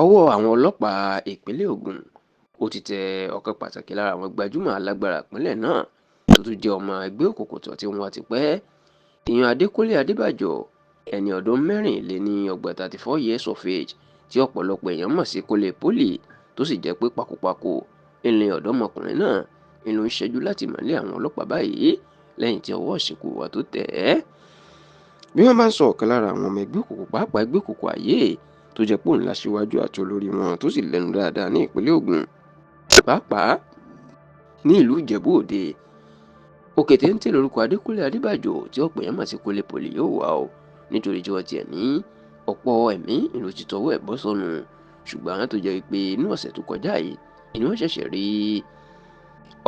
Ọwọ́ àwọn ọlọ́pàá ìpínlẹ̀ Ògùn ó ti tẹ ọ̀kan pàtàkì lára àwọn gbajúmọ̀ alágbára ìpínlẹ̀ náà tó tún jẹ́ ọmọ ẹgbẹ́ òkùnkùn tó tí wọ́n ti pẹ́. Ìyẹn Adékúnlé Adébájọ, ẹni ọdún 34 years of age, tí ọ̀pọ̀lọpọ̀ èèyàn mọ̀ sí Kúnlé Pólì, tó sì jẹ́ pé pakopako ìlẹ̀ ọ̀dọ́mọkùnrin náà ló ń ṣẹ́jú láti mọ́lé àwọn ọlọ́pàá báyìí lẹ́yìn tí ọwọ́ ìṣìnkú wa tó tẹ̀ ẹ́. Bí wọ́n bá ń sọ ọ̀kan lára àwọn ọmọ ẹgbẹ́ òkùnkùn, pàápàá ẹgbẹ́ òkùnkùn ayé tó jẹ́ pé òun láṣíwájú àti olórí wọn tó sì lẹ́nu dáadáa ní ìpínlẹ̀ Ògùn, pàápàá ní ìlú Ìjẹ̀bú Òde. Òkè téńté lórúkọ Adékúnlé Adébájọ tí ọ̀pọ̀ èèyàn mọ̀ sí Kúnlé Pólì yóò wà o, nítorí tí wọ́n tiẹ̀ ní ọ̀pọ̀ ẹ̀mí ìlú ti tọwọ́ ẹ̀ bọ́ sọnù. Ṣùgbọ́n tó jẹ́ pé inú ọ̀sẹ̀ tó kọjá yìí ni wọ́n ṣẹ̀ṣẹ̀ rí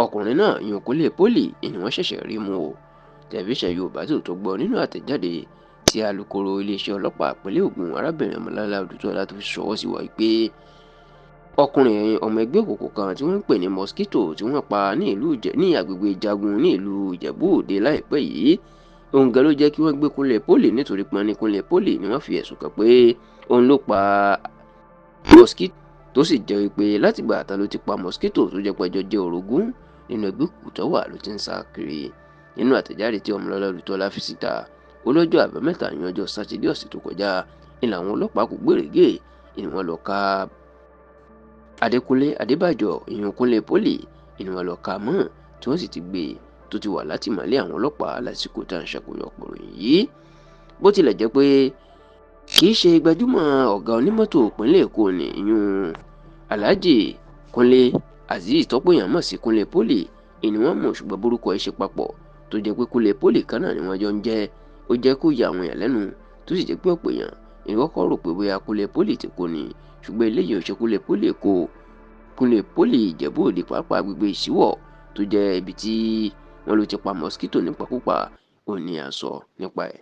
ọkùnrin náà, ìyẹn Kúnlé Pólì, ni wọ́n ṣẹ̀ṣẹ̀ rí mú o. Tẹlifíṣàn Yorùbá tó gbọ́ nínú àtẹ̀jáde tí alukoro iléeṣẹ́ ọlọ́pàá ìpínlẹ̀ Ògùn, arábìnrin Ọmọlọ́lá Odùtọ́lá, tó fi ṣọwọ́ sí wa pé ọkùnrin ọmọ ẹgbẹ́ òkùnkùn kan tí wọ́n ń pè ní Mosquito tí wọ́n pa ní agbègbè Ìjagun ní ìlú Ìjẹ̀bú Òde láìpẹ́ yìí, òun gan ló jẹ́ kí wọ́n gbé Kúnlé Pólì, nítorí pé ní Kúnlé Pólì ni wọ́n fi ẹ̀sùn kàn pé òun ló pa Mosquito, tó sì jẹ́ pé látìgbà àtà ló ti pa Mosquito tó jẹ́ pẹ́jọ jẹ́ orogún nínú ẹgbẹ́ òkùnkùn tó wà ló ti ń sá kiri. Nínú àtẹ̀jáde tí Ọmọlọ́lá Odùtọ́lá fi síta, olọ́jọ́ àbámẹ́ta ní ọjọ́ Sátidé ọ̀sẹ̀ tó kọjá ni làwọn ọlọ́pàá kò gbèrègé ni wọ́n lọ ká Adékúnlé Adébájọ, ìyẹn Kúnlé Pólì, ni wọ́n lọ ká mọ́, tí wọ́n sì ti gbé tó ti wà látìmọ́lé àwọn ọlọ́pàá lásìkò tá à ń ṣàkójọpọ̀ ròyìn yìí. Bó tilẹ̀ jẹ́ pé kì í ṣe gbajúmọ̀ ọ̀gá onímọ́tò ìpínlẹ̀ Èkó ni ìyún Alhaji Kúnlé Azeez, tọ́pọ̀ èèyàn mọ̀ sí Kúnlé Pólì, ni wọ́n mọ̀, ṣùgbọ́n borúkọ ẹ̀ ṣe papọ̀ tó jẹ́ pé Kúnlé Pólì kan náà ni wọ́n jọ ń jẹ́. Ó jẹ́ kó ya àwọn èèyàn lẹ́nu, tó sì jẹ́ pé ọ̀pọ̀ èèyàn ni wọ́n kọ́ rò pé bóyá Kúnlé Pólì ti kú ni, ṣùgbọ́n eléyìí ò ṣe Kúnlé Pólì Èkó. Kúnlé Pólì Ìjẹ̀bú Òde, pàápàá agbègbè Ìṣíwọ̀ tó jẹ́ ibi tí wọ́n ló ti pa Mosquito nípakúpa, ó ní à ń sọ nípa ẹ̀.